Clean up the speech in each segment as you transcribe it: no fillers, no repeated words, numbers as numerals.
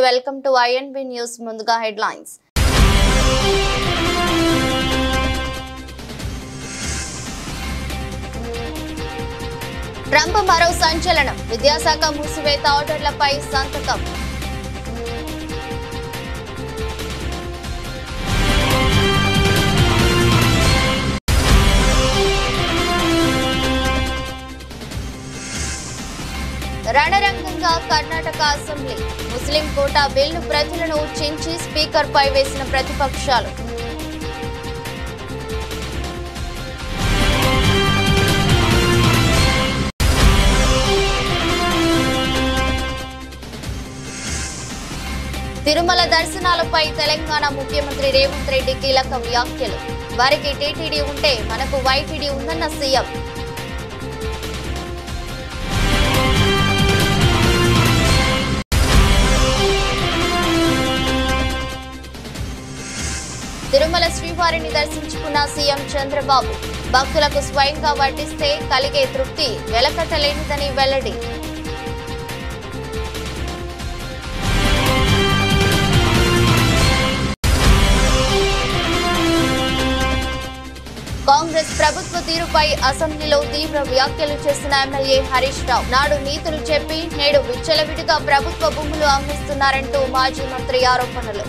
Welcome to INB news. ముందుగా headlines. Trump మరో సంచలనం, విద్యాశాఖ మూసివేత ఆర్డర్లపై సంతకం. రణరంగంగా కర్ణాటక అసెంబ్లీ, ముస్లిం కోటా బిల్లు ప్రతులను చించి స్పీకర్ పై వేసిన ప్రతిపక్షాలు. తిరుమల దర్శనాలపై తెలంగాణ ముఖ్యమంత్రి రేవంత్ రెడ్డి కీలక వ్యాఖ్యలు. వారికి టీటీడీ ఉంటే మనకు వైటీడీ ఉందన్న సీఎం. తిరుమల శ్రీవారిని దర్శించుకున్న సీఎం చంద్రబాబు, భక్తులకు స్వయంగా వడ్డిస్తే కలిగే తృప్తి వెలకట్టలేనిదని వెల్లడి. కాంగ్రెస్ ప్రభుత్వ తీరుపై అసెంబ్లీలో తీవ్ర వ్యాఖ్యలు చేసిన ఎమ్మెల్యే హరీష్ రావు, నాడు నీతులు చెప్పి నేడు విచ్చలవిడిగా ప్రభుత్వ భూములు అమ్మిస్తున్నారంటూ మాజీ మంత్రి ఆరోపణలు.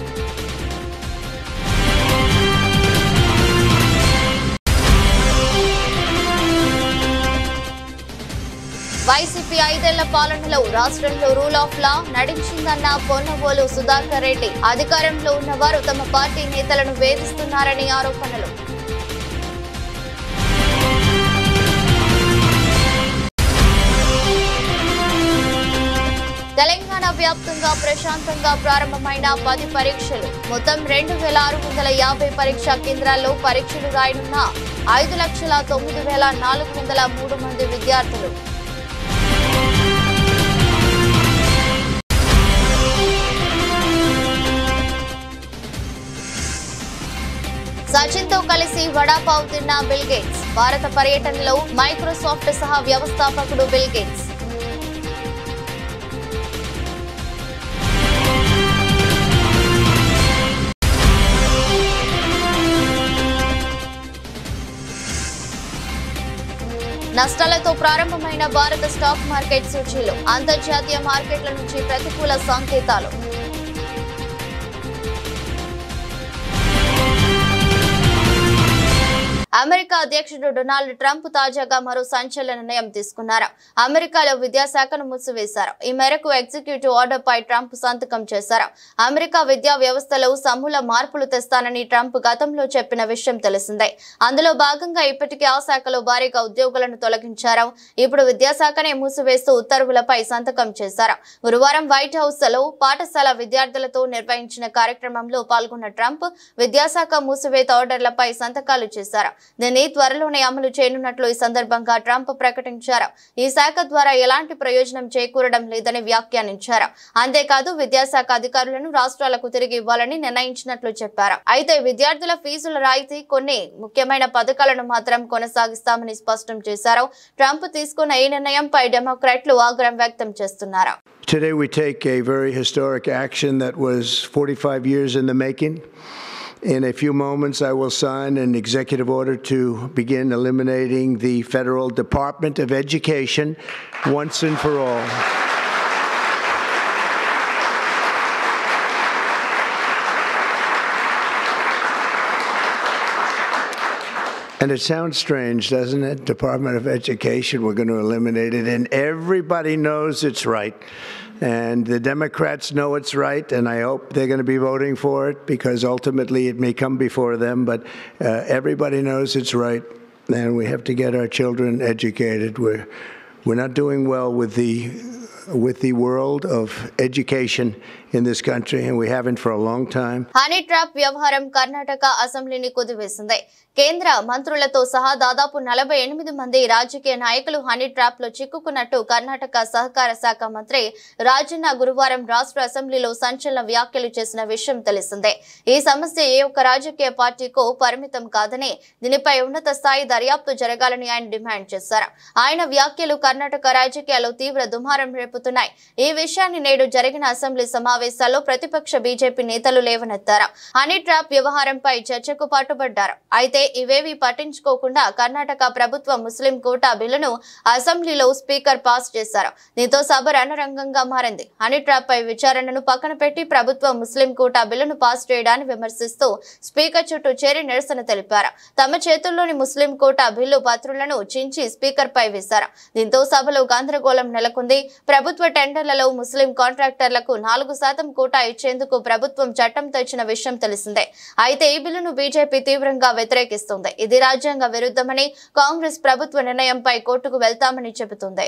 వైసీపీ 5 ఏళ్ల పాలనలో రాష్ట్రంలో రూల్ ఆఫ్ లా నడిచిందన్న పొన్నవోలు సుధాకర్ రెడ్డి, అధికారంలో ఉన్నవారు తమ పార్టీ నేతలను వేధిస్తున్నారని ఆరోపణలు. తెలంగాణ వ్యాప్తంగా ప్రశాంతంగా ప్రారంభమైన 10 పరీక్షలు, మొత్తం 2650 పరీక్షా కేంద్రాల్లో పరీక్షలు రాయనున్న 5,09,403 మంది విద్యార్థులు. సచిన్ తో కలిసి వడాపావ్ తిన్న బిల్ గేట్స్, భారత పర్యటనలో మైక్రోసాఫ్ట్ సహా వ్యవస్థాపకుడు బిల్ గేట్స్. నష్టాలతో ప్రారంభమైన భారత స్టాక్ మార్కెట్ సూచీలు, అంతర్జాతీయ మార్కెట్ల నుంచి ప్రతికూల సంకేతాలు. అమెరికా అధ్యక్షుడు డొనాల్డ్ ట్రంప్ తాజాగా మరో సంచలన నిర్ణయం తీసుకున్నారు. అమెరికాలో విద్యాశాఖను మూసివేశారు. ఈ మేరకు ఎగ్జిక్యూటివ్ ఆర్డర్ పై ట్రంప్ సంతకం చేశారు. అమెరికా విద్యా వ్యవస్థలో సమూల మార్పులు తెస్తానని ట్రంప్ గతంలో చెప్పిన విషయం తెలిసిందే. అందులో భాగంగా ఇప్పటికే ఆ శాఖలో భారీగా ఉద్యోగులను తొలగించారు. ఇప్పుడు విద్యాశాఖనే మూసివేస్తూ ఉత్తర్వులపై సంతకం చేశారు. గురువారం వైట్ హౌస్ లో పాఠశాల విద్యార్థులతో నిర్వహించిన కార్యక్రమంలో పాల్గొన్న ట్రంప్ విద్యాశాఖ మూసివేత ఆర్డర్లపై సంతకాలు చేశారు. దీన్ని త్వరలోనే అమలు చేయనున్నట్లు ఈ సందర్భంగా ట్రంప్ ప్రకటించారు. ఈ శాఖ ద్వారా ఎలాంటి ప్రయోజనం చేకూరడం లేదని వ్యాఖ్యానించారు. అంతేకాదు విద్యాశాఖ అధికారులను రాష్ట్రాలకు తిరిగి ఇవ్వాలని నిర్ణయించినట్లు చెప్పారు. అయితే విద్యార్థుల ఫీజుల రాయితీ, కొన్ని ముఖ్యమైన పథకాలను మాత్రం కొనసాగిస్తామని స్పష్టం చేశారు. ట్రంప్ తీసుకున్న ఈ నిర్ణయంపై డెమోక్రాట్లు ఆగ్రహం వ్యక్తం చేస్తున్నారు. Today we take a very historic action that was 45 years in the making. In a few moments, I will sign an executive order to begin eliminating the Federal Department of Education once and for all. And it sounds strange, doesn't it? Department of Education, we're going to eliminate it. And everybody knows it's right. And the Democrats know it's right, and I hope they're going to be voting for it because ultimately it may come before them, but everybody knows it's right, and we have to get our children educated. We're not doing well with the world of education in this country, and we haven't for a long time. Honey trap వ్యవహారం కర్ణాటక అసెంబ్లీని కుదివేసింది. కేంద్ర మంత్రులతో సహా దాదాపు 48 మంది రాజకీయ నాయకులు honey trap లో చిక్కుకున్నట్టు కర్ణాటక సహకార శాఖ మంత్రి రాజన్న గురువారం రాష్ట్ర అసెంబ్లీలో సంచలన వ్యాఖ్యలు చేసిన విషయం తెలిసిందే. ఈ సమస్య ఏ ఒక్క రాజకీయ పార్టీకో పరిమితం కాదని, దీనిపై ఉన్నత స్థాయి దర్యాప్తు జరగాలని ఆయన డిమాండ్ చేశారు. ఆయన వ్యాఖ్యలు కర్ణాటక రాజకీయాల్లో తీవ్ర దుమారం రేపుతున్నాయి. ఈ విషయాన్ని నేడు జరిగిన అసెంబ్లీ సమావేశంలో సమావేశాల్లో ప్రతిపక్ష బీజేపీ నేతలు లేవనెత్తారు. హనీ ట్రాప్ వ్యవహారంపై చర్చకు పట్టుబడ్డారు. అయితే ఇవేవీ పట్టించుకోకుండా కర్ణాటక ప్రభుత్వ ముస్లిం కోటా బిల్లును అసెంబ్లీలో స్పీకర్ పాస్ చేశారు. దీంతో సభ రణరంగంగా మారింది. హనీ ట్రాప్ పై విచారణను పక్కన పెట్టి ప్రభుత్వ ముస్లిం కోటా బిల్లును పాస్ చేయడాన్ని విమర్శిస్తూ స్పీకర్ చుట్టూ చేరి నిరసన తెలిపారు. తమ చేతుల్లోని ముస్లిం కోటా బిల్లు పత్రులను చించి స్పీకర్ పై వేశారు. దీంతో సభలో గందరగోళం నెలకొంది. ప్రభుత్వ టెండర్లలో ముస్లిం కాంట్రాక్టర్లకు 4% కోటా ఇచ్చేందుకు ప్రభుత్వం చట్టం తెచ్చిన విషయం తెలిసిందే. అయితే ఈ బిల్లును బీజేపీ తీవ్రంగా వ్యతిరేకిస్తుంది. ఇది రాజ్యాంగ విరుద్ధమని, కాంగ్రెస్ ప్రభుత్వ నిర్ణయంపై కోర్టుకు వెళ్తామని చెబుతుంది.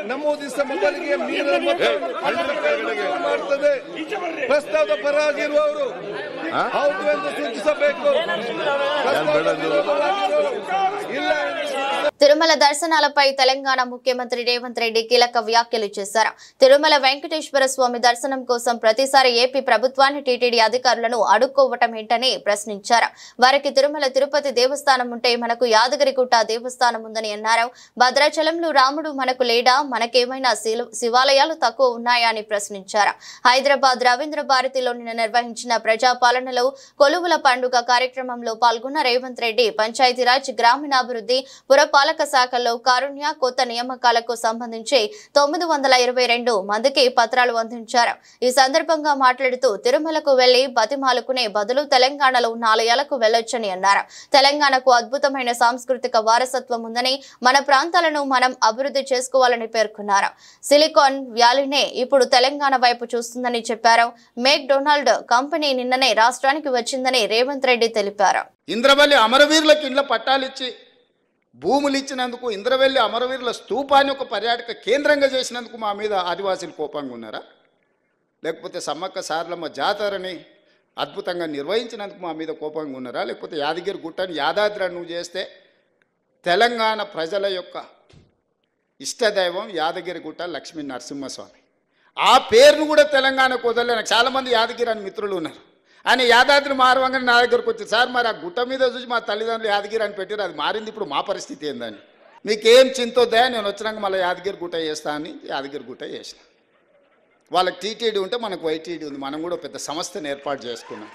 ನಮೂದಿಸಿದ ಮೊದಲಿಗೆ ಪ್ರಸ್ತಾವದ ಪರವಾಗಿರುವವರು ಹೌದು ಎಂದು ಸೂಚಿಸಬೇಕು. ಇಲ್ಲ తిరుమల దర్శనాలపై తెలంగాణ ముఖ్యమంత్రి రేవంత్ రెడ్డి కీలక వ్యాఖ్యలు చేశారు. తిరుమల వెంకటేశ్వర స్వామి దర్శనం కోసం ప్రతిసారి ఏపీ ప్రభుత్వాన్ని టీటీడీ అధికారులను అడుక్కోవటం ఏంటని ప్రశ్నించారు. వారికి తిరుమల తిరుపతి దేవస్థానం ఉంటే మనకు యాదగిరిగుట్ట దేవస్థానం ఉందని అన్నారు. భద్రాచలంలో రాముడు మనకు లేడా, మనకేమైనా శివాలయాలు తక్కువ ఉన్నాయా అని ప్రశ్నించారు. హైదరాబాద్ రవీంద్ర భారతిలో నిన్న నిర్వహించిన ప్రజాపాలనలో కొలువుల పండుగ కార్యక్రమంలో పాల్గొన్న రేవంత్ రెడ్డి పంచాయతీరాజ్, గ్రామీణాభివృద్ధి, పురపాలక శాఖల్లో కారుణ్య కొత్త నియామకాలకు సంబంధించి 922 మందికి పత్రాలు అందించారు. ఈ సందర్భంగా మాట్లాడుతూ తిరుమలకు వెళ్లి బతిమాలుకునే బదులు తెలంగాణలో ఉన్న ఆలయాలకు వెళ్లొచ్చని అన్నారు. తెలంగాణకు అద్భుతమైన సాంస్కృతిక వారసత్వం ఉందని, మన ప్రాంతాలను మనం అభివృద్ధి చేసుకోవాలని పేర్కొన్నారు. సిలికాన్ వ్యాలీనే ఇప్పుడు తెలంగాణ వైపు చూస్తుందని చెప్పారు. మేక్ డొనాల్డ్ కంపెనీ నిన్ననే రాష్ట్రానికి వచ్చిందని రేవంత్ రెడ్డి తెలిపారు. ఇంద్రవల్లి అమరవీరులకు ఇండ్ల పట్టాలిచ్చి భూములు ఇచ్చినందుకు, ఇంద్రవెల్లి అమరవీరుల స్తూపాన్ని ఒక పర్యాటక కేంద్రంగా చేసినందుకు మా మీద ఆదివాసీలు కోపంగా ఉన్నారా? లేకపోతే సమ్మక్క సారలమ్మ జాతరని అద్భుతంగా నిర్వహించినందుకు మా మీద కోపంగా ఉన్నారా? లేకపోతే యాదగిరి గుట్టని యాదాద్రి నువ్వు చేస్తే తెలంగాణ ప్రజల యొక్క ఇష్టదైవం యాదగిరి గుట్ట లక్ష్మీ నరసింహస్వామి, ఆ పేరును కూడా తెలంగాణకు వదలలే. నాకు చాలామంది యాదగిరి అని మిత్రులు ఉన్నారు. ఆయన యాదాద్రి మారవంగానే నా దగ్గరకు వచ్చి, సార్ మరి ఆ గుట్ట మీద చూసి మా తల్లిదండ్రులు యాదగిరి అని పెట్టారు, అది మారింది, ఇప్పుడు మా పరిస్థితి ఏందని, మీకేం చింతొద్దా, నేను వచ్చినాక మళ్ళీ యాదగిరి గుట్ట చేస్తా అని యాదగిరి గుట్ట చేసిన. వాళ్ళకి టీటీడీ ఉంటే మనకు వైటీడీ ఉంది, మనం కూడా పెద్ద సంస్థను ఏర్పాటు చేసుకున్నాం.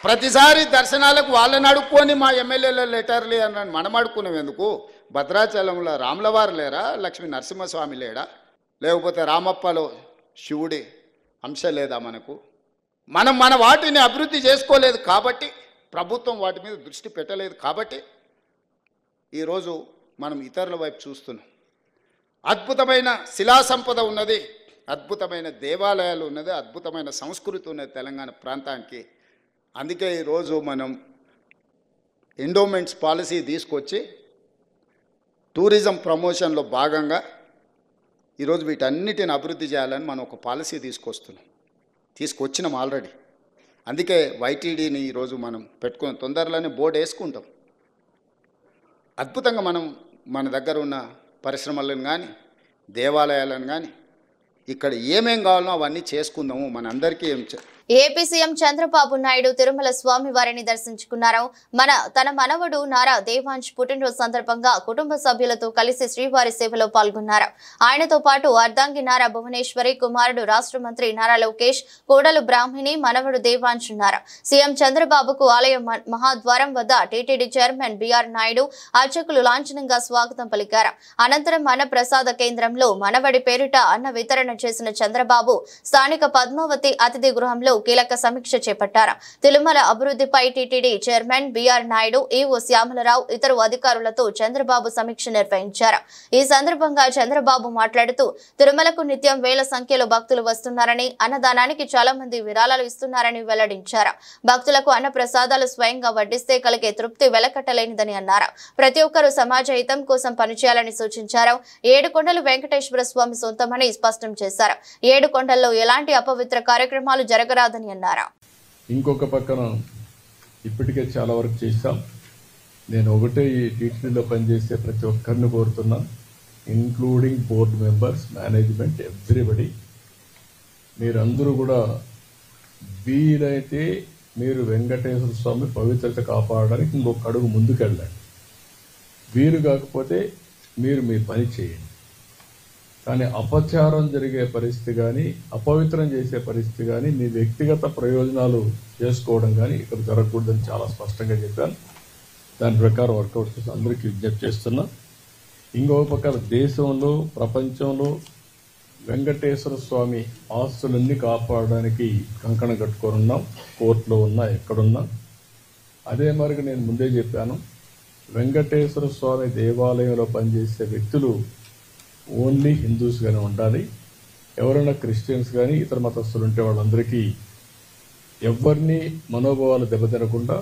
ప్రతిసారి దర్శనాలకు వాళ్ళని అడుక్కొని మా ఎమ్మెల్యేల లెటర్లే అని మనం అడుక్కున్నాం ఎందుకు? భద్రాచలంలో రాములవారు లేరా, లక్ష్మీ నరసింహస్వామి లేడా, లేకపోతే రామప్పలో శివుడి అంశ లేదా మనకు? మనం మన వాటిని అభివృద్ధి చేసుకోలేదు కాబట్టి, ప్రభుత్వం వాటి మీద దృష్టి పెట్టలేదు కాబట్టి ఈరోజు మనం ఇతరుల వైపు చూస్తున్నాం. అద్భుతమైన శిలా సంపద ఉన్నది, అద్భుతమైన దేవాలయాలు ఉన్నది, అద్భుతమైన సంస్కృతి ఉన్నది తెలంగాణ ప్రాంతానికి. అందుకే ఈరోజు మనం ఎండోమెంట్స్ పాలసీ తీసుకొచ్చి టూరిజం ప్రమోషన్లో భాగంగా ఈరోజు వీటన్నిటిని అభివృద్ధి చేయాలని మనం ఒక పాలసీ తీసుకొచ్చినాం ఆల్రెడీ. అందుకే వైటీడీని ఈరోజు మనం పెట్టుకుని తొందరలోనే బోర్డు వేసుకుంటాం. అద్భుతంగా మనం మన దగ్గర ఉన్న పరిశ్రమలను కానీ దేవాలయాలను కానీ ఇక్కడ ఏమేం కావాలో అవన్నీ చేసుకుందాము. మనందరికీ ఏపీ సీఎం చంద్రబాబు నాయుడు తిరుమల స్వామి వారిని దర్శించుకున్నారు. తన మనవడు నారా దేవాంశ్ పుట్టినరోజు సందర్భంగా కుటుంబ సభ్యులతో కలిసి శ్రీవారి సేవలో పాల్గొన్నారు. ఆయనతో పాటు అర్ధాంగి నారా భువనేశ్వరి, కుమారుడు రాష్ట్ర మంత్రి నారా లోకేష్, కోడలు బ్రాహ్మిణి, మనవడు దేవాంశ్ ఉన్నారు. సీఎం చంద్రబాబుకు ఆలయ మహాద్వారం వద్ద టీటీడీ చైర్మన్ బిఆర్ నాయుడు అర్చకులు లాంఛనంగా స్వాగతం పలికారు. అనంతరం అన్న ప్రసాద కేంద్రంలో మనవడి పేరిట అన్న వితరణ చేసిన చంద్రబాబు స్థానిక పద్మావతి అతిథి గృహంలో కీలక సమీక్ష చేపట్టారు. తిరుమల అభివృద్ధిపై TTD chairman B R Naidu, EO Shyamala Rao, ఇతర అధికారులతో చంద్రబాబు సమీక్ష నిర్వహించారు. ఈ సందర్భంగా చంద్రబాబు మాట్లాడుతూ తిరుమలకు నిత్యం వేల సంఖ్యలో భక్తులు వస్తున్నారని, అన్నదానానికి చాలా మంది విరాళాలు ఇస్తున్నారని వెల్లడించారు. భక్తులకు అన్న ప్రసాదాలు స్వయంగా వడ్డిస్తే కలిగే తృప్తి వెలకట్టలేనిదని అన్నారు. ప్రతి ఒక్కరూ సమాజ హితం కోసం పనిచేయాలని సూచించారు. ఏడుకొండలు వెంకటేశ్వర స్వామి సొంతమని స్పష్టం చేశారు. ఏడుకొండల్లో ఎలాంటి అపవిత్ర కార్యక్రమాలు జరగరాదని అన్నారు. ఇంకొక పక్కన ఇప్పటికే చాలా వరకు చేశాం. నేను ఒకటే ఈ టీటీడీలో పనిచేసే ప్రతి ఒక్కరిని కోరుతున్నా, including board members, management, everybody, మీరందరూ కూడా వీలైతే మీరు వెంకటేశ్వర స్వామి పవిత్రత కాపాడడానికి ఇంకొక అడుగు ముందుకెళ్ళండి. వీలు కాకపోతే మీరు మీ పని చేయండి. కానీ అపచారం జరిగే పరిస్థితి కానీ, అపవిత్రం చేసే పరిస్థితి కానీ, మీ వ్యక్తిగత ప్రయోజనాలు చేసుకోవడం కానీ ఇక్కడ జరగకూడదని చాలా స్పష్టంగా చెప్పాను. దాని ప్రకారం వర్కౌట్ చేసి అందరికీ విజ్ఞప్తి చేస్తున్నా. ఇంకో పక్కన దేశంలో, ప్రపంచంలో వెంకటేశ్వర స్వామి ఆస్తులన్నీ కాపాడడానికి కంకణం కట్టుకోనున్నాం. కోర్టులో ఉన్నా, ఎక్కడున్నా. అదే మరికి నేను ముందే చెప్పాను, వెంకటేశ్వర స్వామి దేవాలయంలో పనిచేసే వ్యక్తులు ఓన్లీ హిందూస్గానే ఉండాలి. ఎవరైనా క్రిస్టియన్స్ కానీ ఇతర మతస్థులు ఉంటే వాళ్ళందరికీ ఎవరిని మనోభావాలు దెబ్బతినకుండా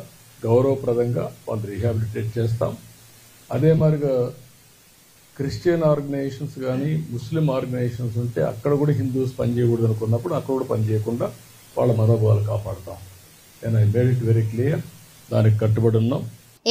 గౌరవప్రదంగా వాళ్ళు రీహాబిలిటేట్ చేస్తాం. అదే మాదిరిగా క్రిస్టియన్ ఆర్గనైజేషన్స్ కానీ, ముస్లిం ఆర్గనైజేషన్స్ ఉంటే అక్కడ కూడా హిందూస్ పనిచేయకూడదు అనుకున్నప్పుడు అక్కడ కూడా పనిచేయకుండా వాళ్ళ మనోభావాలు కాపాడుతాం. నేను I made it very clear. దానికి కట్టుబడి ఉన్నాం.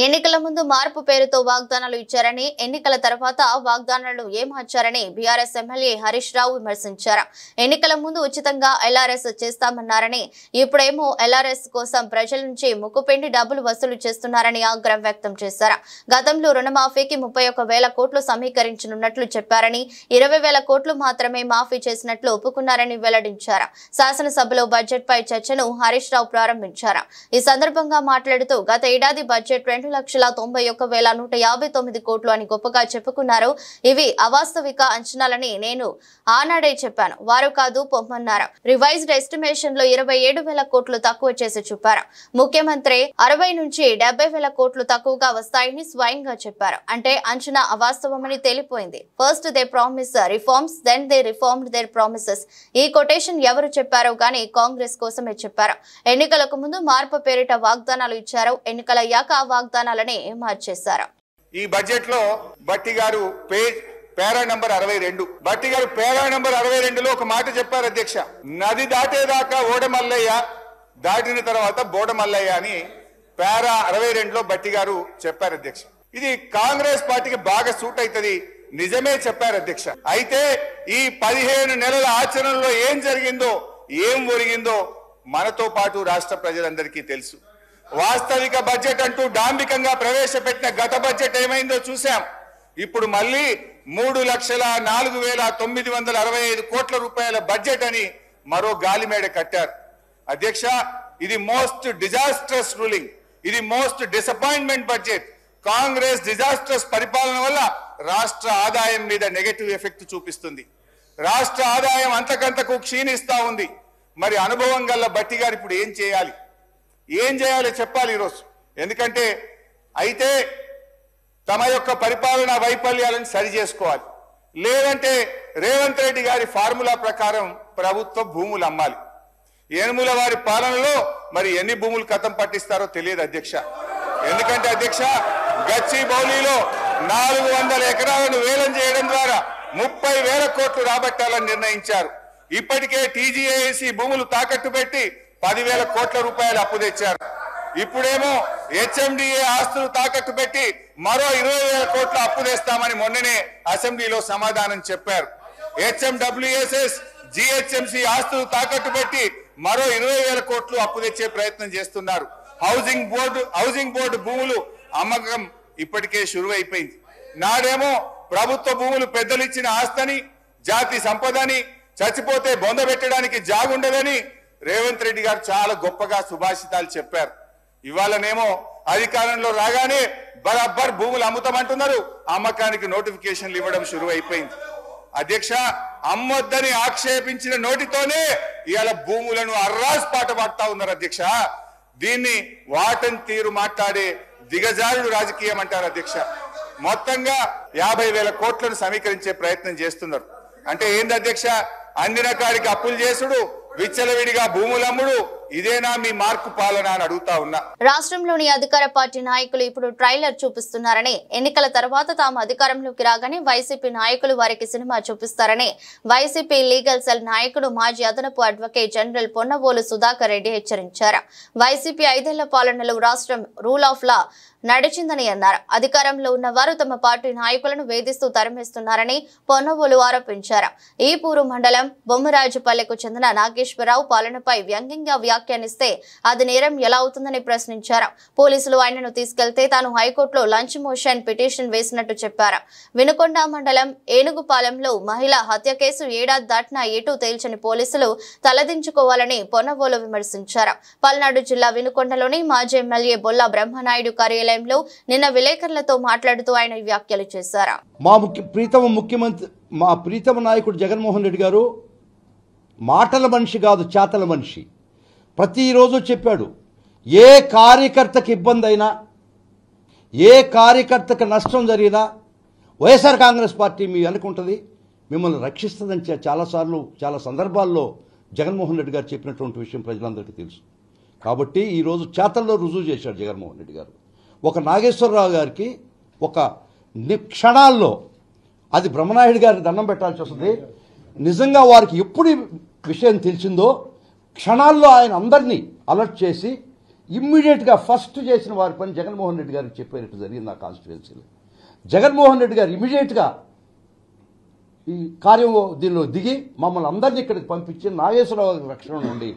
ఎన్నికల ముందు మార్పు పేరుతో వాగ్దానాలు ఇచ్చారని, ఎన్నికల తర్వాత వాగ్దానాలు ఏమార్చారని బీఆర్ఎస్ ఎమ్మెల్యే హరీష్ రావు విమర్శించారు. ఎన్నికల ముందు ఉచితంగా ఎల్ఆర్ఎస్ చేస్తామన్నారని, ఇప్పుడేమో ఎల్ఆర్ఎస్ కోసం ప్రజల నుంచి ముక్కుపిండి డబ్బులు వసూలు చేస్తున్నారని ఆగ్రహం వ్యక్తం చేశారు. గతంలో రుణమాఫీకి 31,000 కోట్లు సమీకరించనున్నట్లు చెప్పారని, 20,000 కోట్లు మాత్రమే మాఫీ చేసినట్లు ఒప్పుకున్నారని వెల్లడించారు. శాసనసభలో బడ్జెట్ పై చర్చను హరీష్ రావు ప్రారంభించారు. ఈ సందర్భంగా మాట్లాడుతూ గత ఏడాది బడ్జెట్ 2,91,159 కోట్లు అని గొప్పగా చెప్పుకున్నారు. ఇవి అవాస్తవిక అంచనాలని నేను ఆనాడే చెప్పాను. వారు కాదు పొమ్మన్నారు. రివైజ్డ్ ఎస్టిమేషన్ లో 27,000 కోట్లు తక్కువ చేసి చూపారు. ముఖ్యమంత్రి 60 నుంచి 70,000 కోట్లు తక్కువగా వస్తాయని స్వయంగా చెప్పారు. అంటే అంచనా అవాస్తవమని తేలిపోయింది. First they promise reforms, then they reformed their promises. ఈ కొటేషన్ ఎవరు చెప్పారో గానీ కాంగ్రెస్ కోసమే చెప్పారు. ఎన్నికలకు ముందు మార్పు పేరిట వాగ్దానాలు ఇచ్చారు. ఎన్నికలయ్యాక వాగ్దానాలని మార్చేశారు. ఈ బడ్జెట్ లో బట్టి గారు పేరా నంబర్ 62, బట్టి గారు పేరా నంబర్ 62లో ఒక మాట చెప్పారు అధ్యక్ష, నది దాటేదాకా ఓడమల్లయ్య, దాటిన తర్వాత బోడమల్లయ్య అని పేరా 62లో బట్టి గారు చెప్పారు అధ్యక్ష. ఇది కాంగ్రెస్ పార్టీకి బాగా సూట్ అవుతుంది. నిజమే చెప్పారు అధ్యక్ష. అయితే ఈ 15 నెలల ఆచరణలో ఏం జరిగిందో, ఏం ఒరిగిందో మనతో పాటు రాష్ట్ర ప్రజలందరికీ తెలుసు. వాస్తవిక బడ్జెట్ అంటూ డాంబికంగా ప్రవేశపెట్టిన గత బడ్జెట్ ఏమైందో చూశాం. ఇప్పుడు మళ్ళీ 3,04,965 కోట్ల రూపాయల బడ్జెట్ అని మరో గాలిమేడ కట్టారు అధ్యక్ష. ఇది మోస్ట్ డిజాస్ట్రస్ రూలింగ్, ఇది most disappointment budget. Congress disastrous పరిపాలన వల్ల రాష్ట్ర ఆదాయం మీద నెగటివ్ ఎఫెక్ట్ చూపిస్తుంది. రాష్ట్ర ఆదాయం అంతకంతకు క్షీణిస్తా ఉంది. మరి అనుభవం గల్ల బట్టి గారు ఇప్పుడు ఏం చేయాలి చెప్పాలి ఈరోజు. ఎందుకంటే అయితే తమ యొక్క పరిపాలన వైఫల్యాలను సరి చేసుకోవాలి. లేదంటే రేవంత్ రెడ్డి గారి ఫార్ములా ప్రకారం ప్రభుత్వ భూములు అమ్మాలి. ఏనుముల వారి పాలనలో మరి ఎన్ని భూములు కథం పట్టిస్తారో తెలియదు అధ్యక్ష. ఎందుకంటే అధ్యక్ష, గచ్చిబౌలిలో 400 ఎకరాలను వేలం చేయడం ద్వారా 30,000 కోట్లు రాబట్టాలని నిర్ణయించారు. ఇప్పటికే టీజీఏసీ భూములు తాకట్టు పెట్టి 10,000 కోట్ల రూపాయలు అప్పు తెచ్చారు. ఇప్పుడేమో హెచ్ఎండిఏ ఆస్తులు తాకట్టు పెట్టి మరో 20,000 కోట్ల అప్పు తెస్తామని మొన్ననే అసెంబ్లీలో సమాధానం చెప్పారు. హెచ్ఎండబ్ల్యూఎస్ఎస్ జిహెచ్ఎంసీ ఆస్తులు తాకట్టు పెట్టి మరో 20,000 కోట్లు అప్పు తెచ్చే ప్రయత్నం చేస్తున్నారు. హౌసింగ్ బోర్డు భూములు అమ్మకం ఇప్పటికే షురువైపోయింది. నాడేమో ప్రభుత్వ భూములు పెద్దలు ఇచ్చిన ఆస్తని, జాతి సంపదని, చచ్చిపోతే బొంద పెట్టడానికి జాగుండదని రేవంత్ రెడ్డి గారు చాలా గొప్పగా సుభాషితాలు చెప్పారు. ఇవాళనేమో అధికారంలో రాగానే బరాబర్ భూములు అమ్ముతామంటున్నారు. అమ్మకానికి నోటిఫికేషన్లు ఇవ్వడం షురువైపోయింది. అధ్యక్ష, అమ్మొద్దని ఆక్షేపించిన నోటితోనే ఇవాళ భూములను అర్రాస్ పాట పాడుతా ఉన్నారు. అధ్యక్ష, దీన్ని వాటన్ తీరు మాట్లాడే దిగజారుడు రాజకీయం అంటారు. అధ్యక్ష, మొత్తంగా 50,000 కోట్లను సమీకరించే ప్రయత్నం చేస్తున్నారు. అంటే ఏంది అధ్యక్ష? అందిన కాడికి అప్పులు చేసుడు, విచ్చలవిడిగా భూములమ్ముడు, ఇదేనా మీ మార్కు పాలన అని అడుగుతా ఉన్నా. రాష్ట్రంలోని అధికార పార్టీ నాయకులు ఇప్పుడు ట్రైలర్ చూపిస్తున్నారని, ఎన్నికల తర్వాత తాము అధికారంలోకి రాగానే వైసీపీ నాయకులు వారికి సినిమా చూపిస్తారని వైసీపీ లీగల్ సెల్ నాయకుడు మాజీ అదనపు అడ్వకేట్ జనరల్ పొన్నవోలు సుధాకర్ రెడ్డి హెచ్చరించారు. వైసీపీ 5 ఏళ్ల పాలనలో రాష్ట్రం రూల్ ఆఫ్ లా నడిచిందని అన్నారు. అధికారంలో ఉన్న వారు తమ పార్టీ నాయకులను వేధిస్తూ తరిమేస్తున్నారని పొన్నవోలు ఆరోపించారు. ఈపూరు మండలం బొమ్మరాజుపల్లెకు చెందిన నాగేశ్వరరావు పాలనపై వ్యంగ్యంగా వ్యాఖ్యానిస్తే అది నేరం ఎలా అవుతుందని ప్రశ్నించారు. పోలీసులు ఆయనను తీసుకెళ్తే తాను హైకోర్టులో లంచ్ మోషన్ పిటిషన్ వేసినట్టు చెప్పారు. వినుకొండ మండలం ఏనుగుపాలెంలో మహిళ హత్య కేసు ఏడాది దాటినా ఎటూ తేల్చని పోలీసులు తలదించుకోవాలని పొన్నవోలు విమర్శించారు. పల్నాడు జిల్లా వినుకొండలోని మాజీ ఎమ్మెల్యే బొల్లా బ్రహ్మనాయుడు కార్యాలయంలో నిన్న విలేకరులతో మాట్లాడుతూ ఆయన వ్యాఖ్యలు చేశారు. మా ప్రీతమ నాయకుడు జగన్మోహన్ రెడ్డి గారు మాటల మనిషి కాదు, చేతల మనిషి. ప్రతిరోజు చెప్పాడు, ఏ కార్యకర్తకి ఇబ్బంది అయినా, ఏ కార్యకర్తకు నష్టం జరిగినా వైఎస్ఆర్ కాంగ్రెస్ పార్టీ మీ అనుకుంటుంది, మిమ్మల్ని రక్షిస్తుందని చాలాసార్లు చాలా సందర్భాల్లో జగన్మోహన్ రెడ్డి గారు చెప్పినటువంటి విషయం ప్రజలందరికీ తెలుసు. కాబట్టి ఈరోజు చేతల్లో రుజువు చేశాడు జగన్మోహన్ రెడ్డి గారు. ఒక నాగేశ్వరరావు గారికి ఒక క్షణాల్లో, అది బ్రహ్మనాయుడు గారికి దండం పెట్టాల్సి వస్తుంది. నిజంగా వారికి ఎప్పుడు విషయం తెలిసిందో క్షణాల్లో ఆయన అందరినీ అలర్ట్ చేసి ఇమ్మీడియట్గా ఫస్ట్ చేసిన వారి పని జగన్మోహన్ రెడ్డి గారికి చెప్పేటట్టు జరిగింది నా కాన్స్టిట్యుయెన్సీలో. జగన్మోహన్ రెడ్డి గారు ఇమ్మీడియట్గా ఈ కార్యం దీనిలో దిగి మమ్మల్ని అందరినీ ఇక్కడికి పంపించి నాగేశ్వరరావు రక్షణ నుండి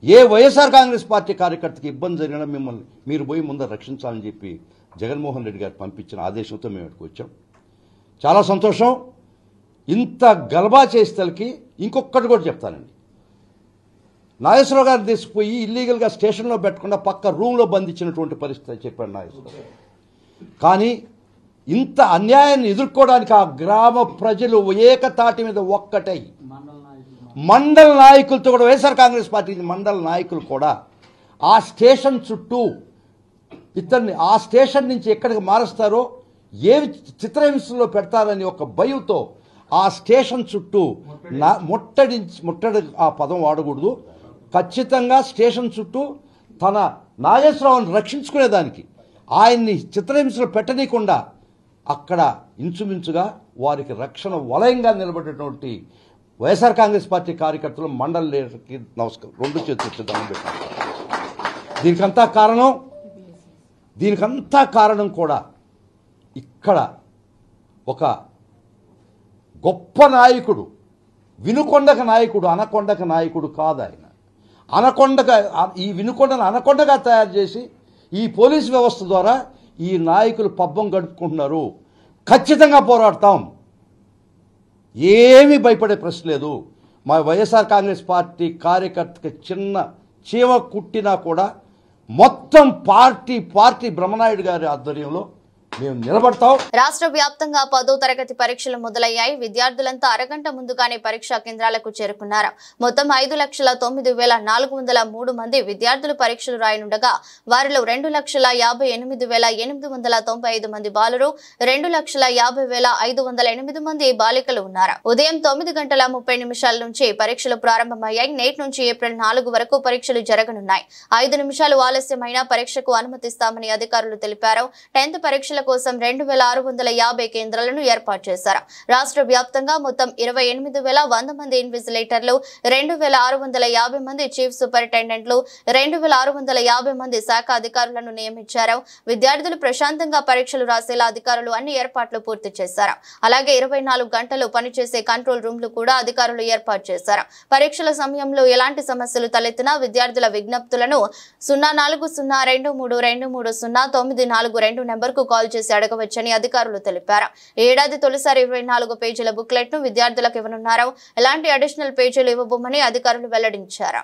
ఏ వైఎస్ఆర్ కాంగ్రెస్ పార్టీ కార్యకర్తకి ఇబ్బంది జరిగినా మిమ్మల్ని మీరు పోయి ముందర రక్షించాలని చెప్పి జగన్మోహన్ రెడ్డి గారు పంపించిన ఆదేశంతో మేము ఇక్కడికి వచ్చాం. చాలా సంతోషం. ఇంత గలబా చేసేతలకి ఇంకొకటి కూడా చెప్తానండి. నాగేశ్వరరావు గారిని తీసుకుపోయి ఇల్లీగల్గా స్టేషన్లో పెట్టకుండా పక్క రూమ్లో బంధించినటువంటి పరిస్థితి చెప్పాడు నాగేశ్వరరావు. కానీ ఇంత అన్యాయాన్ని ఎదుర్కోవడానికి ఆ గ్రామ ప్రజలు ఏకతాటి మీద ఒక్కటై మండల నాయకులతో కూడా, వైఎస్ఆర్ కాంగ్రెస్ పార్టీ మండల నాయకులు కూడా ఆ స్టేషన్ చుట్టూ ఇతన్ని ఆ స్టేషన్ నుంచి ఎక్కడికి మారుస్తారో, ఏ చిత్రహింసలో పెడతారని ఒక భయంతో ఆ స్టేషన్ చుట్టూ ముట్టడి ఆ పదం వాడకూడదు, ఖచ్చితంగా స్టేషన్ చుట్టూ తన నాగేశ్వరరావుని రక్షించుకునేదానికి ఆయన్ని చిత్రహింసలు పెట్టనీయకుండా అక్కడ ఇంచుమించుగా వారికి రక్షణ వలయంగా నిలబడేటువంటి వైఎస్ఆర్ కాంగ్రెస్ పార్టీ కార్యకర్తలు మండల లీడర్కి నమస్కారం, 2 చేతులు దండం పెట్టారు. దీనికంతా కారణం కూడా ఇక్కడ ఒక గొప్ప నాయకుడు, వినుకొండక నాయకుడు, అనకొండక నాయకుడు కాదు ఆయన. ఈ వినుకొండను అనకొండగా తయారు చేసి ఈ పోలీసు వ్యవస్థ ద్వారా ఈ నాయకులు పబ్బం గడుపుకుంటున్నారు. ఖచ్చితంగా పోరాడతాం, ఏమీ భయపడే ప్రశ్న లేదు. మా వైఎస్ఆర్ కాంగ్రెస్ పార్టీ కార్యకర్తకి చిన్న చీమ కుట్టినా కూడా మొత్తం పార్టీ బ్రహ్మనాయుడు గారి ఆధ్వర్యంలో మేము నిలబడతాం. రాష్ట్ర వ్యాప్తంగా 10వ తరగతి పరీక్షలు మొదలయ్యాయి. విద్యార్థులంతా అరగంట ముందుగానే పరీక్షా కేంద్రాలకు చేరుకున్నారు. మొత్తం 5,09,403 మంది విద్యార్థులు పరీక్షలు రాయనుండగా వారిలో 2,58,895 మంది బాలురు, 2,50,508 మంది బాలికలు ఉన్నారు. ఉదయం 9:30 నుంచి పరీక్షలు ప్రారంభమయ్యాయి. నేటి నుంచి ఏప్రిల్ 4 వరకు పరీక్షలు జరగనున్నాయి. 5 నిమిషాలు ఆలస్యమైన పరీక్షకు అనుమతిస్తామని అధికారులు తెలిపారు. 10th పరీక్షలకు కోసం 2650 కేంద్రాలను ఏర్పాటు చేశారు. రాష్ట్ర వ్యాప్తంగా మొత్తం 28,100 మంది ఇన్విజిలేటర్లు, 2650 మంది చీఫ్ సూపరింటెండెంట్లు, 2650 మంది శాఖ అధికారులను నియమించారు. విద్యార్థులు ప్రశాంతంగా పరీక్షలు రాసేలా అధికారులు అన్ని ఏర్పాట్లు పూర్తి చేశారు. అలాగే 24 గంటలు పనిచేసే కంట్రోల్ రూమ్లు కూడా అధికారులు ఏర్పాటు చేశారు. పరీక్షల సమయంలో ఎలాంటి సమస్యలు తలెత్తినా విద్యార్థుల విజ్ఞప్తులను 040232309442 నెంబర్కు కాల్ చేసి అడగవచ్చని అధికారులు తెలిపారు. ఏడాది తొలిసారి 24 పేజీల బుక్లెట్ ను విద్యార్థులకు ఇవ్వనున్నారు. ఎలాంటి అడిషనల్ పేజీలు ఇవ్వబోమని అధికారులు వెల్లడించారు.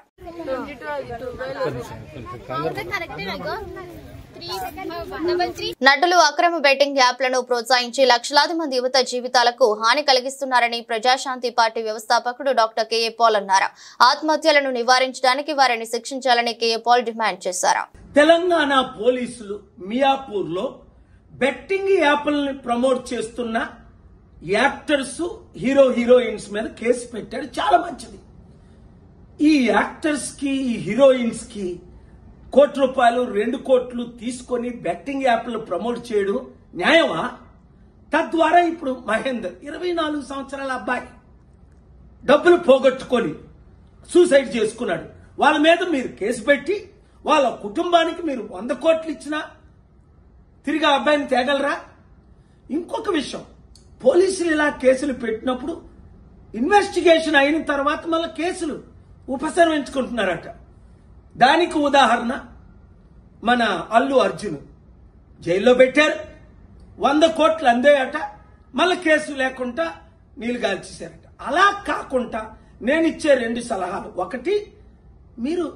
నటులు అక్రమ బెట్టింగ్ యాప్లను ప్రోత్సహించి లక్షలాది మంది యువత జీవితాలకు హాని కలిగిస్తున్నారని ప్రజాశాంతి పార్టీ వ్యవస్థాపకుడు డాక్టర్ కెఏ పాల్ అన్నారు. ఆత్మహత్యలను నివారించడానికి వారిని శిక్షించాలని కెఏ పాల్ డిమాండ్ చేశారు. తెలంగాణ పోలీసులు మియాపూర్ లో బెట్టింగ్ యాప్లను ప్రమోట్ చేస్తున్న యాక్టర్స్, హీరోయిన్స్ మీద కేసు పెట్టాడు. చాలా మంచిది. ఈ యాక్టర్స్ కి, ఈ హీరోయిన్స్ కి ₹1 కోట్లు, 2 కోట్లు తీసుకొని బెట్టింగ్ యాప్లు ప్రమోట్ చేయడం న్యాయమా? తద్వారా ఇప్పుడు మహేందర్ 24 సంవత్సరాల అబ్బాయి డబ్బులు పోగొట్టుకొని సూసైడ్ చేసుకున్నాడు. వాళ్ళ మీద మీరు కేసు పెట్టి వాళ్ళ కుటుంబానికి మీరు 100 కోట్లు ఇచ్చినా తిరిగి ఆ అబ్బాయిని తేగలరా? ఇంకొక విషయం, పోలీసులు ఇలా కేసులు పెట్టినప్పుడు ఇన్వెస్టిగేషన్ అయిన తర్వాత మళ్ళీ కేసులు ఉపసంహరించుకుంటున్నారట. దానికి ఉదాహరణ మన అల్లు అర్జున్ జైల్లో పెట్టారు, 100 కోట్లు అందేయట, మళ్ళీ కేసు లేకుండా నీళ్లు గాల్చేశారట. అలా కాకుండా నేను ఇచ్చే 2 సలహాలు. ఒకటి, మీరు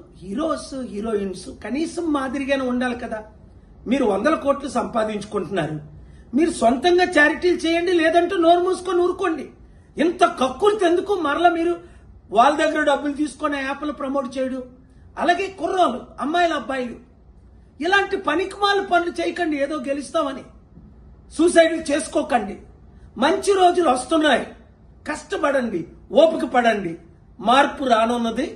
హీరోయిన్స్ కనీసం మాదిరిగానే ఉండాలి కదా. మీరు 100 కోట్లు సంపాదించుకుంటున్నారు, మీరు సొంతంగా చారిటీలు చేయండి, లేదంటే నోరు మూసుకొని ఊరుకోండి. ఇంత కక్కుర్తి ఎందుకు? మరలా మీరు వాళ్ళ దగ్గర డబ్బులు తీసుకొని యాప్లు ప్రమోట్ చేయడం. అలాగే కుర్రోలు, అమ్మాయిలు, అబ్బాయిలు ఇలాంటి పనికిమాల పనులు చేయకండి. ఏదో గెలుస్తామని సూసైడ్ చేసుకోకండి. మంచి రోజులు వస్తున్నాయి, కష్టపడండి, ఓపిక పడండి. మార్పు రానున్నది.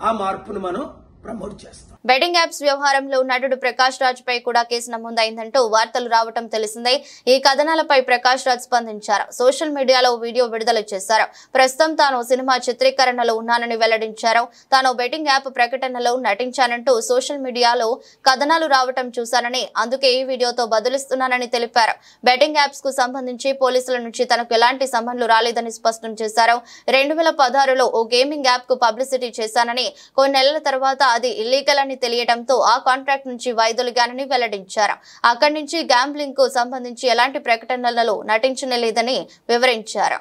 ఆ మార్పును మనం ప్రమోట్ చేస్తాం. బెట్టింగ్ యాప్స్ వ్యవహారంలో నటుడు ప్రకాష్ రాజ్ పై కూడా కేసు నమోదైందంటూ వార్తలు రావటం తెలిసిందే. ఈ కథనాలపై ప్రకాష్ రాజ్ స్పందించారు. సోషల్ మీడియాలో వీడియో విడుదల చేశారు. ప్రస్తుతం తాను సినిమా చిత్రీకరణలో ఉన్నానని వెల్లడించారు. తాను బెట్టింగ్ యాప్ ప్రకటనలో నటించానంటూ సోషల్ మీడియాలో కథనాలు రావటం చూశానని, అందుకే ఈ వీడియోతో బదులిస్తున్నానని తెలిపారు. బెట్టింగ్ యాప్స్ కు సంబంధించి పోలీసుల నుంచి తనకు ఎలాంటి సమన్లు రాలేదని స్పష్టం చేశారు. 2016లో ఓ గేమింగ్ యాప్ కు పబ్లిసిటీ చేశానని, కొన్ని నెలల తర్వాత అది ఇల్లీగల్ అని తెలియడంతో ఆ కాంట్రాక్ట్ నుంచి వైదొలిగానని వెల్లడించారు. అక్కడి నుంచి గ్యాంబ్లింగ్ కు సంబంధించి ఎలాంటి ప్రకటనలలో నటించలేదని వివరించారు.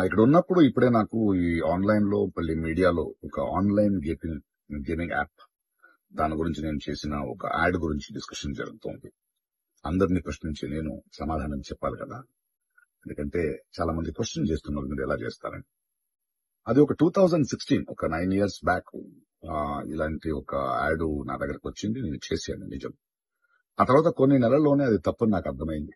ఇక్కడ ఉన్నప్పుడు ఇప్పుడే నాకు ఈ ఆన్లైన్ లో మళ్ళీ మీడియాలో ఒక ఆన్లైన్ గేమింగ్ యాప్, దాని గురించి నేను చేసిన ఒక యాడ్ గురించి డిస్కషన్ జరుగుతోంది. అందరినీ ప్రశ్నించి నేను సమాధానం చెప్పాలి కదా, ఎందుకంటే చాలా మంది క్వశ్చన్ చేస్తున్నారు మీరు ఎలా చేస్తారని. అది ఒక 2016, ఒక 9 years బ్యాక్ ఇలాంటి ఒక యాడ్ నా దగ్గరకు వచ్చింది. నేను చేశాను, నిజం. ఆ తర్వాత కొన్ని నెలల్లోనే అది తప్పని నాకు అర్థమైంది.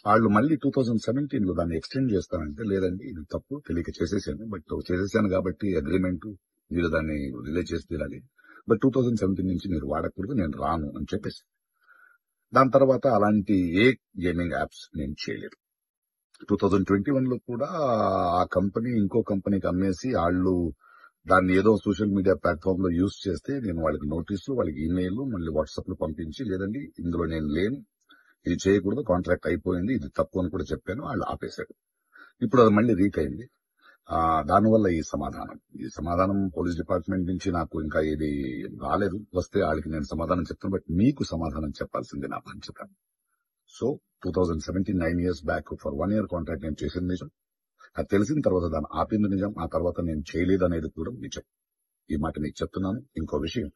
వాళ్ళు మళ్ళీ 2017లో దాన్ని ఎక్స్టెండ్ చేస్తానంటే, లేదండి ఇది తప్పు, తెలియక చేసేసాను, బట్ చేసేసాను కాబట్టి అగ్రిమెంట్, మీరు దాన్ని రిలీజ్ చేసి తీరాలి, బట్ 2017 నుంచి మీరు వాడకూడదు, నేను రాను అని చెప్పేసి. దాని తర్వాత అలాంటి ఏ గేమింగ్ యాప్స్ నేను చేయలేదు. 2021లో కూడా ఆ కంపెనీ ఇంకో కంపెనీకి అమ్మేసి వాళ్ళు దాన్ని ఏదో సోషల్ మీడియా ప్లాట్ఫామ్ లో యూజ్ చేస్తే నేను వాళ్ళకి నోటీసులు, వాళ్ళకి ఈమెయిల్, మళ్ళీ వాట్సాప్ లో పంపించి, లేదండి ఇందులో నేను లేను, ఇది చేయకూడదు, కాంట్రాక్ట్ అయిపోయింది, ఇది తప్పు అని కూడా చెప్పాను. వాళ్ళు ఆపేశారు. ఇప్పుడు అది మళ్ళీ రీక్ అయింది. దానివల్ల ఈ సమాధానం పోలీస్ డిపార్ట్మెంట్ నుంచి నాకు ఇంకా ఏది రాలేదు. వస్తే వాళ్ళకి నేను సమాధానం చెప్తాను, బట్ మీకు సమాధానం చెప్పాల్సింది నా బాధ్యత. So 2017, 9 years back for 1 year contract నేను చేసింది నిజం. అది తెలిసిన తర్వాత దాన్ని ఆపింది నిజం. ఆ తర్వాత నేను చేయలేదు అనేది కూడా నిజం. ఈ మాట మీకు చెప్తున్నాను. ఇంకో విషయం,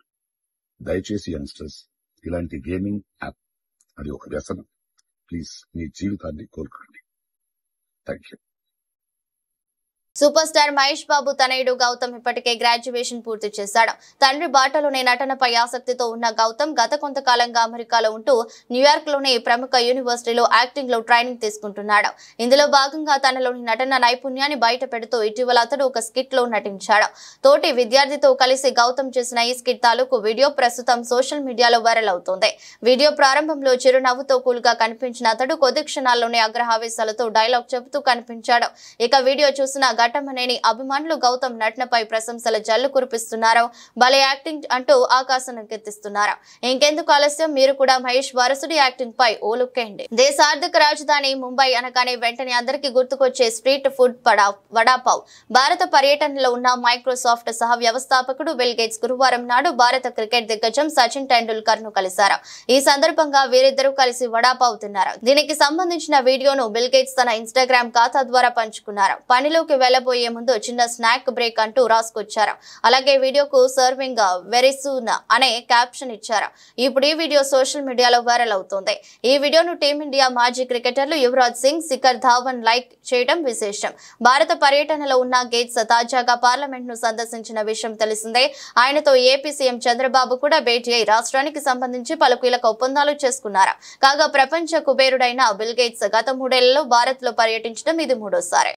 దయచేసి యంగ్స్టర్స్, ఇలాంటి గేమింగ్ యాప్ అది ఒక వ్యసనం. ప్లీజ్ మీ జీవితాన్ని కోల్పోండి. Thank you. Super star Mahesh Babu తనయుడు గౌతమ్ ఇప్పటికే గ్రాడ్యుయేషన్ పూర్తి చేశాడు. తండ్రి బాటలోనే నటనపై ఆసక్తితో ఉన్న గౌతమ్ గత కొంతకాలంగా అమెరికాలో ఉంటూ న్యూయార్క్ లోని ప్రముఖ యూనివర్సిటీలో యాక్టింగ్ లో ట్రైనింగ్ తీసుకుంటున్నాడు. ఇందులో భాగంగా తనలోని నటన నైపుణ్యాన్ని బయట పెడుతూ ఇటీవల అతడు ఒక స్కిట్ లో నటించాడు. తోటి విద్యార్థితో కలిసి గౌతమ్ చేసిన ఈ స్కిట్ తాలూకు వీడియో ప్రస్తుతం సోషల్ మీడియాలో వైరల్ అవుతోంది. వీడియో ప్రారంభంలో చిరునవ్వుతో కూల్గా కనిపించిన అతడు కొద్ది క్షణాల్లోనే ఆగ్రహావేశాలతో డైలాగ్ చెబుతూ కనిపించాడు. ఇక వీడియో చూసిన ఘటమనేని అభిమానులు గౌతమ్ నటనపై ప్రశంసల జల్లు కురిపిస్తున్నారు. భలే యాక్టింగ్ అంటూ ఆకాశానికి ఎత్తిస్తున్నారు. ఇంకెందుకు ఆలస్యం, మీరు కూడా మహేష్ వారసుడి యాక్టింగ్ పై ఓ లుక్ వేయండి. దేశ ఆర్థిక రాజధాని ముంబై అనగానే వెంటనే అందరికీ గుర్తుకొచ్చే స్ట్రీట్ ఫుడ్ వడాపావ్. భారత పర్యటనలో ఉన్న మైక్రోసాఫ్ట్ సహ వ్యవస్థాపకుడు బిల్ గేట్స్ గురువారం నాడు భారత క్రికెట్ దిగ్గజం సచిన్ టెండూల్కర్ ను కలిశారు. ఈ సందర్భంగా వీరిద్దరూ కలిసి వడాపావ్ తిన్నారు. దీనికి సంబంధించిన వీడియోను బిల్ గేట్స్ తన ఇన్స్టాగ్రామ్ ఖాతా ద్వారా పంచుకున్నారు. పనిలోకి వెళ్లబోయే ముందు చిన్న స్నాక్ బ్రేక్ అంటూ రాసుకొచ్చారు. అలాగే వీడియోకు సర్వింగ్ వెరీ సూన్ అనే క్యాప్షన్ ఇచ్చారు. ఇప్పుడు ఈ వీడియో సోషల్ మీడియాలో వైరల్ అవుతోంది. ఈ వీడియోను టీమిండియా మాజీ క్రికెటర్లు యువరాజ్ సింగ్, శిఖర్ ధావన్ లైక్ చేయడం విశేషం. భారత పర్యటనలో ఉన్న గేట్స్ తాజాగా పార్లమెంట్ ను సందర్శించిన విషయం తెలిసిందే. ఆయనతో ఏపీ సీఎం చంద్రబాబు కూడా భేటీ అయి రాష్ట్రానికి సంబంధించి పలు కీలక ఒప్పందాలు చేసుకున్నారు. కాగా ప్రపంచ కుబేరుడైన బిల్ గేట్స్ గత 3 ఏళ్లలో భారత్ లో పర్యటించడం ఇది 3వ సారి.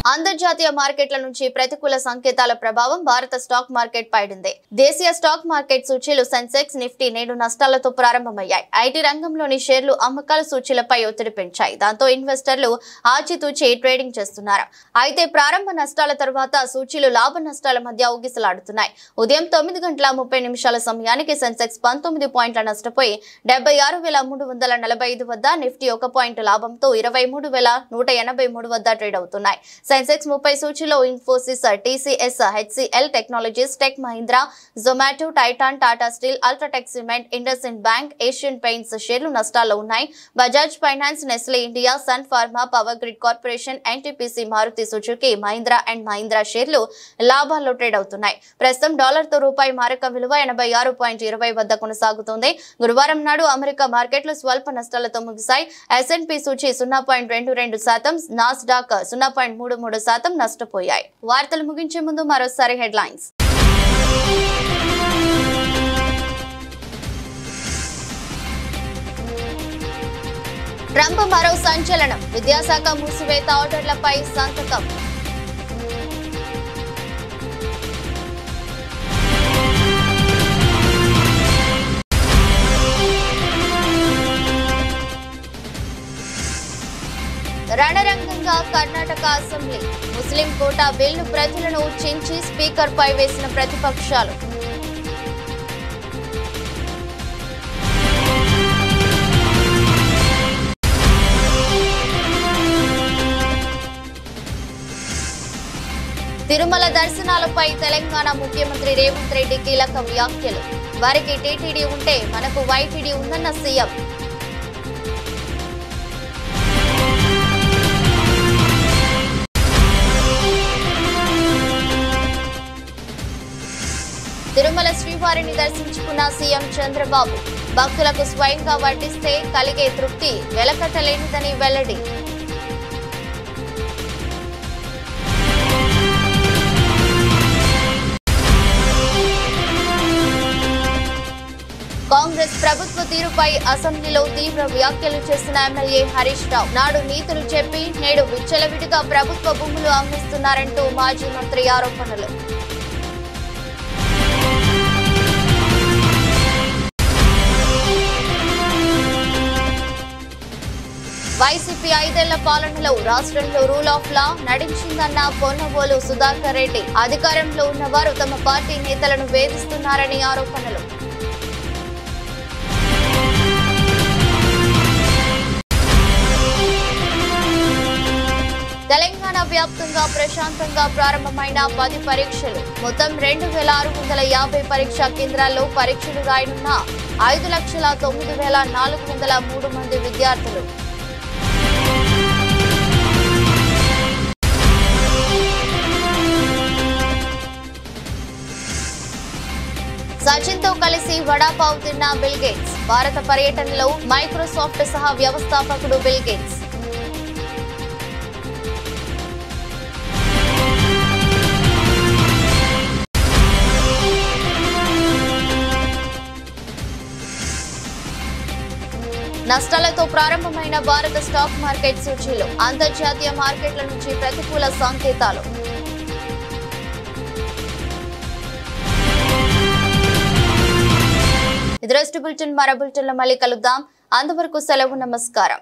అంతర్జాతీయ మార్కెట్ల నుంచి ప్రతికూల సంకేతాల ప్రభావం భారత స్టాక్ మార్కెట్ పైడింది. దేశీయ స్టాక్ మార్కెట్ సూచీలు సెన్సెక్స్, నిఫ్టీ నేడు నష్టాలతో ప్రారంభమయ్యాయి. ఐటీ రంగంలోని షేర్లు అమ్మకాల సూచీలపై ఒత్తిడి పెంచాయి. దాంతో ఇన్వెస్టర్లు ఆచితూచి ట్రేడింగ్ చేస్తున్నారు. అయితే ప్రారంభ నష్టాల తర్వాత సూచీలు లాభ నష్టాల మధ్య ఊగిసలాడుతున్నాయి. ఉదయం 9:30 సమయానికి సెన్సెక్స్ 19 పాయింట్ల నష్టపోయి 76,345 వద్ద, నిఫ్టీ 1 పాయింట్ లాభంతో 23,183 వద్ద ట్రేడ్ అవుతున్నాయి. సెన్సెక్స్ 30 సూచీలో Infosys, TCS, HCL Technologies, Tech Mahindra, Zomato, Titan, Tata Steel, UltraTech Cement, IndusInd Bank, Asian Paints షేర్లు నష్టాల్లో ఉన్నాయి. Bajaj Finance, Nestle India, Sun Pharma, Power Grid Corporation, NTPC, Maruti Suzuki, Mahindra and Mahindra షేర్లు లాభాల్లో ట్రేడ్ అవుతున్నాయి. ప్రస్తుతం డాలర్తో రూపాయి మారకం విలువ 86.20 వద్ద కొనసాగుతోంది. గురువారం నాడు అమెరికా మార్కెట్లు స్వల్ప నష్టాలతో ముగిశాయి. S&P సూచీ 0.22%, Nasdaq 0.33% నష్టపోయాయి. వార్తలు ముగించే ముందు మరోసారి హెడ్లైన్స్. ట్రంప్ మరో సంచలనం, విద్యాశాఖ మూసివేత ఆర్డర్లపై సంతకం. రణరంగంగా కర్ణాటక అసెంబ్లీ, ముస్లిం కోటా బిల్లు ప్రతులను చించి స్పీకర్ పై వేసిన ప్రతిపక్షాలు. తిరుమల దర్శనాలపై తెలంగాణ ముఖ్యమంత్రి రేవంత్ రెడ్డి కీలక వ్యాఖ్యలు. వారికి టీటీడీ ఉంటే మనకు వైటీడీ ఉందన్న సీఎం. తిరుమల శ్రీవారిని దర్శించుకున్న సీఎం చంద్రబాబు, భక్తులకు స్వయంగా వడ్డిస్తే కలిగే తృప్తి వెలకట్టలేనిదని వెల్లడి. కాంగ్రెస్ ప్రభుత్వ తీరుపై అసెంబ్లీలో తీవ్ర వ్యాఖ్యలు చేసిన ఎమ్మెల్యే హరీష్ రావు, నాడు నీతులు చెప్పి నేడు విచ్చలవిడిగా ప్రభుత్వ భూములు అమ్మిస్తున్నారంటూ మాజీ మంత్రి ఆరోపణలు. వైసీపీ 5 ఏళ్ల పాలనలో రాష్ట్రంలో రూల్ ఆఫ్ లా నడిచిందన్న పొన్నవోలు సుధాకర్ రెడ్డి, అధికారంలో ఉన్నవారు తమ పార్టీ నేతలను వేధిస్తున్నారని ఆరోపణలు. తెలంగాణ వ్యాప్తంగా ప్రశాంతంగా ప్రారంభమైన 10 పరీక్షలు. మొత్తం 2650 పరీక్షా కేంద్రాల్లో పరీక్షలు రాయనున్న 5,09,403 మంది విద్యార్థులు. సచిన్ తో కలిసి వడాపావ్ తిన్న బిల్ గేట్స్. భారత పర్యటనలో మైక్రోసాఫ్ట్ సహా వ్యవస్థాపకుడు బిల్ గేట్స్. నష్టాలతో ప్రారంభమైన భారత స్టాక్ మార్కెట్ సూచీలు. అంతర్జాతీయ మార్కెట్ల నుంచి ప్రతికూల సంకేతాలు. ఇది రోజు బులెటిన్. మరో బులెటిన్లో మళ్ళీ కలుద్దాం. అంతవరకు సెలవు. నమస్కారం.